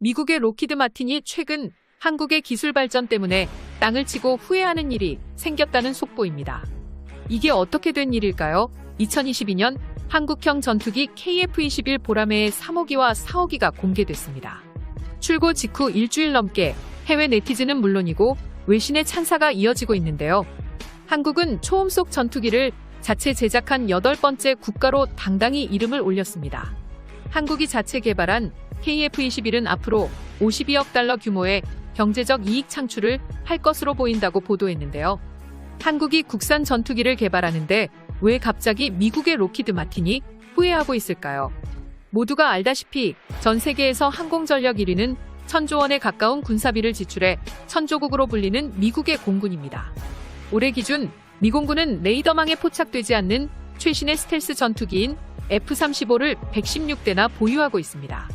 미국의 록히드 마틴이 최근 한국의 기술 발전 때문에 땅을 치고 후회하는 일이 생겼다는 속보입니다. 이게 어떻게 된 일일까요? 2022년 한국형 전투기 KF-21 보라매의 3호기와 4호기가 공개됐습니다. 출고 직후 일주일 넘게 해외 네티즌은 물론이고 외신의 찬사가 이어지고 있는데요. 한국은 초음속 전투기를 자체 제작한 8번째 국가로 당당히 이름을 올렸습니다. 한국이 자체 개발한 KF-21은 앞으로 52억 달러 규모의 경제적 이익 창출을 할 것으로 보인다고 보도했는데요. 한국이 국산 전투기를 개발하는데 왜 갑자기 미국의 록히드 마틴이 후회하고 있을까요? 모두가 알다시피 전 세계에서 항공전력 1위는 1000조 원에 가까운 군사비를 지출해 천조국으로 불리는 미국의 공군입니다. 올해 기준 미공군은 레이더망에 포착되지 않는 최신의 스텔스 전투기인 F-35를 116대나 보유하고 있습니다.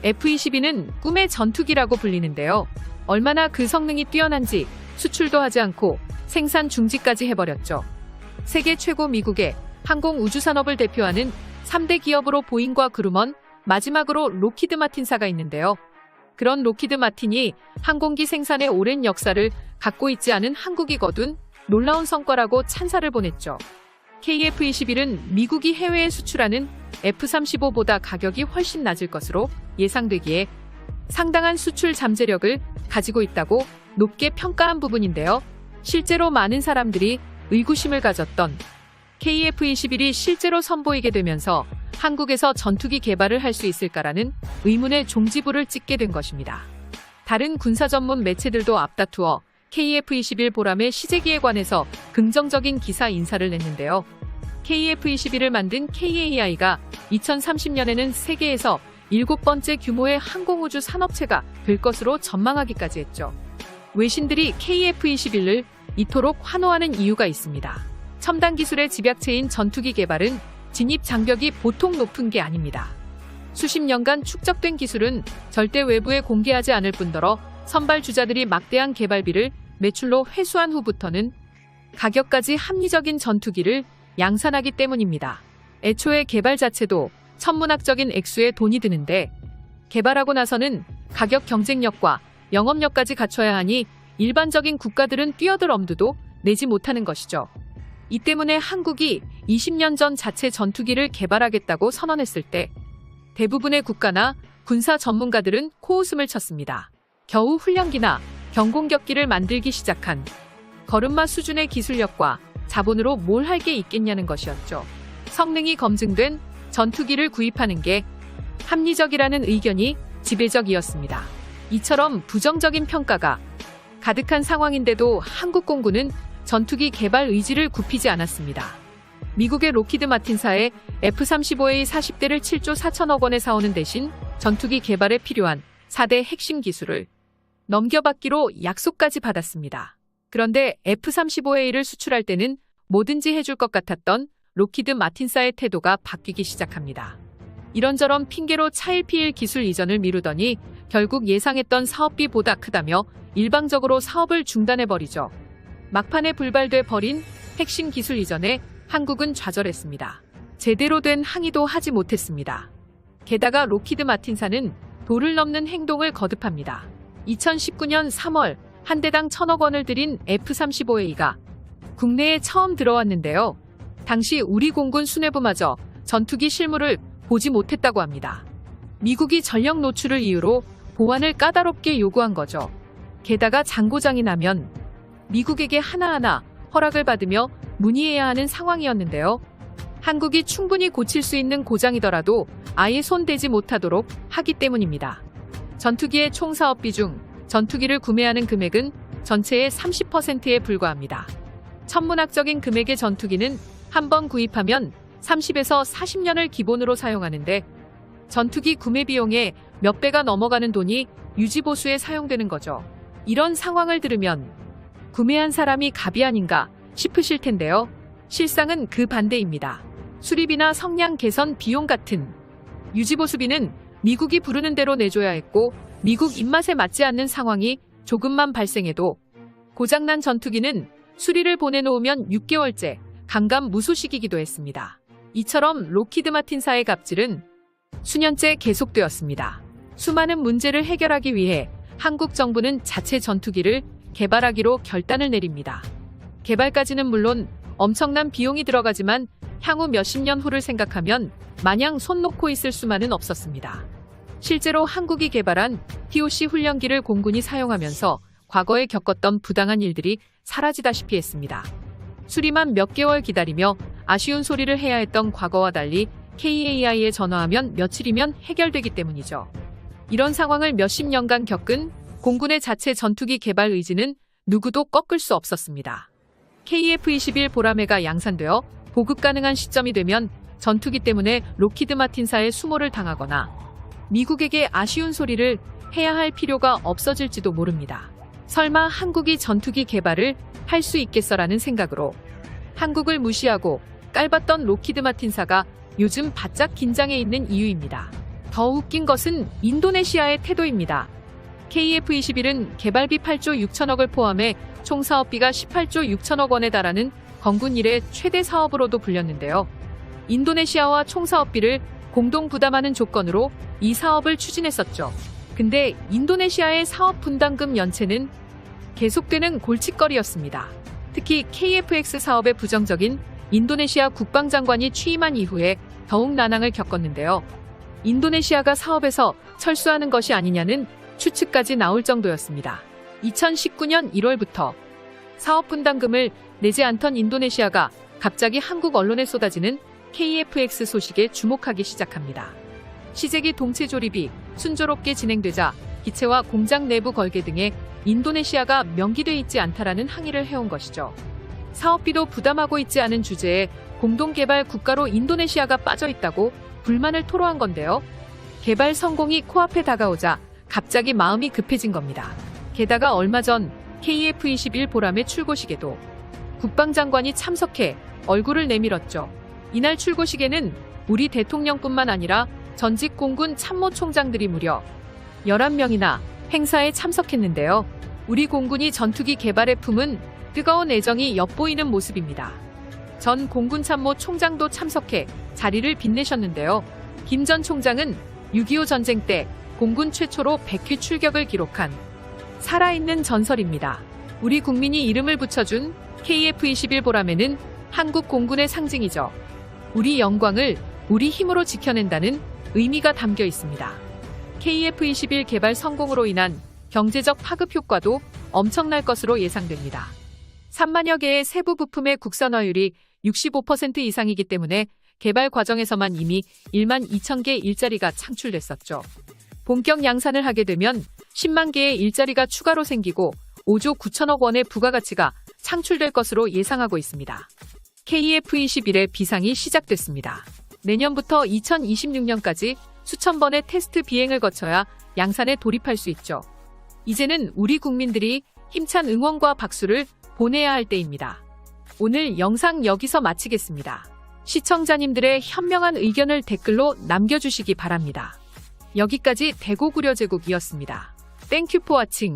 F-22는 꿈의 전투기라고 불리는데요. 얼마나 그 성능이 뛰어난지 수출도 하지 않고 생산 중지까지 해버렸죠. 세계 최고 미국의 항공우주산업을 대표하는 3대 기업으로 보잉과 그루먼, 마지막으로 록히드 마틴사가 있는데요. 그런 록히드 마틴이 항공기 생산의 오랜 역사를 갖고 있지 않은 한국이 거둔 놀라운 성과라고 찬사를 보냈죠. KF-21은 미국이 해외에 수출하는 F-35보다 가격이 훨씬 낮을 것으로 예상되기에 상당한 수출 잠재력을 가지고 있다고 높게 평가한 부분인데요. 실제로 많은 사람들이 의구심을 가졌던 KF-21이 실제로 선보이게 되면서 한국에서 전투기 개발을 할 수 있을까라는 의문의 종지부를 찍게 된 것입니다. 다른 군사 전문 매체들도 앞다투어 KF-21 보라매 시제기에 관해서 긍정적인 기사 인사를 냈는데요. KF-21을 만든 KAI가 2030년에는 세계에서 7번째 규모의 항공우주 산업체가 될 것으로 전망하기까지 했죠. 외신들이 KF-21을 이토록 환호하는 이유가 있습니다. 첨단 기술의 집약체인 전투기 개발은 진입 장벽이 보통 높은 게 아닙니다. 수십 년간 축적된 기술은 절대 외부에 공개하지 않을 뿐더러 선발 주자들이 막대한 개발비를 매출로 회수한 후부터는 가격까지 합리적인 전투기를 양산하기 때문입니다. 애초에 개발 자체도 천문학적인 액수의 돈이 드는데 개발하고 나서는 가격 경쟁력과 영업력까지 갖춰야 하니 일반적인 국가들은 뛰어들 엄두도 내지 못하는 것이죠. 이 때문에 한국이 20년 전 자체 전투기를 개발하겠다고 선언했을 때 대부분의 국가나 군사 전문가들은 코웃음을 쳤습니다. 겨우 훈련기나 경공격기를 만들기 시작한 걸음마 수준의 기술력과 자본으로 뭘 할 게 있겠냐는 것이었죠. 성능이 검증된 전투기를 구입하는 게 합리적이라는 의견이 지배적이었습니다. 이처럼 부정적인 평가가 가득한 상황인데도 한국 공군은 전투기 개발 의지를 굽히지 않았습니다. 미국의 록히드 마틴사의 F-35A 40대를 7조 4천억 원에 사오는 대신 전투기 개발에 필요한 4대 핵심 기술을 넘겨받기로 약속까지 받았습니다. 그런데 F-35A를 수출할 때는 뭐든지 해줄 것 같았던 록히드 마틴사의 태도가 바뀌기 시작합니다. 이런저런 핑계로 차일피일 기술 이전을 미루더니 결국 예상했던 사업비보다 크다며 일방적으로 사업을 중단해버리죠. 막판에 불발돼 버린 핵심 기술 이전에 한국은 좌절했습니다. 제대로 된 항의도 하지 못했습니다. 게다가 록히드 마틴사는 도를 넘는 행동을 거듭합니다. 2019년 3월 한 대당 1,000억 원을 들인 F-35A가 국내에 처음 들어왔는데요. 당시 우리 공군 수뇌부마저 전투기 실물을 보지 못했다고 합니다. 미국이 전력 노출을 이유로 보안을 까다롭게 요구한 거죠. 게다가 장고장이 나면 미국에게 하나하나 허락을 받으며 문의해야 하는 상황이었는데요. 한국이 충분히 고칠 수 있는 고장이더라도 아예 손대지 못하도록 하기 때문입니다. 전투기의 총 사업비 중 전투기를 구매하는 금액은 전체의 30%에 불과합니다. 천문학적인 금액의 전투기는 한 번 구입하면 30에서 40년을 기본으로 사용하는데 전투기 구매 비용의 몇 배가 넘어가는 돈이 유지보수에 사용되는 거죠. 이런 상황을 들으면 구매한 사람이 갑이 아닌가 싶으실 텐데요. 실상은 그 반대입니다. 수리비나 성량 개선 비용 같은 유지보수비는 미국이 부르는 대로 내줘야 했고 미국 입맛에 맞지 않는 상황이 조금만 발생해도 고장난 전투기는 수리를 보내놓으면 6개월째 강감무소식이기도 했습니다. 이처럼 록히드 마틴사의 갑질은 수년째 계속되었습니다. 수많은 문제를 해결하기 위해 한국 정부는 자체 전투기를 개발하기로 결단을 내립니다. 개발까지는 물론 엄청난 비용이 들어가지만 향후 몇십 년 후를 생각하면 마냥 손 놓고 있을 수만은 없었습니다. 실제로 한국이 개발한 TOC 훈련기를 공군이 사용하면서 과거에 겪었던 부당한 일들이 사라지다시피 했습니다. 수리만 몇 개월 기다리며 아쉬운 소리를 해야 했던 과거와 달리 KAI에 전화하면 며칠이면 해결되기 때문이죠. 이런 상황을 몇십 년간 겪은 공군의 자체 전투기 개발 의지는 누구도 꺾을 수 없었습니다. KF-21 보라매가 양산되어 보급 가능한 시점이 되면 전투기 때문에 록히드 마틴사의 수모를 당하거나 미국에게 아쉬운 소리를 해야 할 필요가 없어질지도 모릅니다. 설마 한국이 전투기 개발을 할 수 있겠어라는 생각으로 한국을 무시하고 깔봤던 록히드 마틴사가 요즘 바짝 긴장해 있는 이유입니다. 더 웃긴 것은 인도네시아의 태도입니다. KF-21은 개발비 8조 6천억을 포함해 총 사업비가 18조 6천억 원에 달하는 건군 이래 최대 사업으로도 불렸는데요. 인도네시아와 총 사업비를 공동 부담하는 조건으로 이 사업을 추진했었죠. 근데 인도네시아의 사업 분담금 연체는 계속되는 골칫거리였습니다. 특히 KF-X 사업의 부정적인 인도네시아 국방장관이 취임한 이후에 더욱 난항을 겪었는데요. 인도네시아가 사업에서 철수하는 것이 아니냐는 추측까지 나올 정도였습니다. 2019년 1월부터 사업 분담금을 내지 않던 인도네시아가 갑자기 한국 언론에 쏟아지는 KF-X 소식에 주목하기 시작합니다. 시제기 동체 조립이 순조롭게 진행되자 기체와 공장 내부 걸개 등에 인도네시아가 명기돼 있지 않다라는 항의를 해온 것이죠. 사업비도 부담하고 있지 않은 주제에 공동개발 국가로 인도네시아가 빠져 있다고 불만을 토로한 건데요. 개발 성공이 코앞에 다가오자 갑자기 마음이 급해진 겁니다. 게다가 얼마 전 KF-21 보람의 출고식에도 국방장관이 참석해 얼굴을 내밀었죠. 이날 출고식에는 우리 대통령뿐만 아니라 전직 공군 참모총장들이 무려 11명이나 행사에 참석했는데요. 우리 공군이 전투기 개발에 품은 뜨거운 애정이 엿보이는 모습입니다. 전 공군 참모 총장도 참석해 자리를 빛내셨는데요. 김 전 총장은 6.25 전쟁 때 공군 최초로 100회 출격을 기록한 살아있는 전설입니다. 우리 국민이 이름을 붙여준 KF-21 보라매는 한국 공군의 상징이죠. 우리 영광을 우리 힘으로 지켜낸다는 의미가 담겨 있습니다. KF-21 개발 성공으로 인한 경제적 파급 효과도 엄청날 것으로 예상됩니다. 3만여 개의 세부 부품의 국산화율이 65% 이상이기 때문에 개발 과정에서만 이미 1만 2천 개의 일자리가 창출됐었죠. 본격 양산을 하게 되면 10만 개의 일자리가 추가로 생기고 5조 9천억 원의 부가가치가 창출될 것으로 예상하고 있습니다. KF-21의 비상이 시작됐습니다. 내년부터 2026년까지 수천 번의 테스트 비행을 거쳐야 양산에 돌입할 수 있죠. 이제는 우리 국민들이 힘찬 응원과 박수를 보내야 할 때입니다. 오늘 영상 여기서 마치겠습니다. 시청자님들의 현명한 의견을 댓글로 남겨주시기 바랍니다. 여기까지 대고구려제국이었습니다. 땡큐 포 와칭.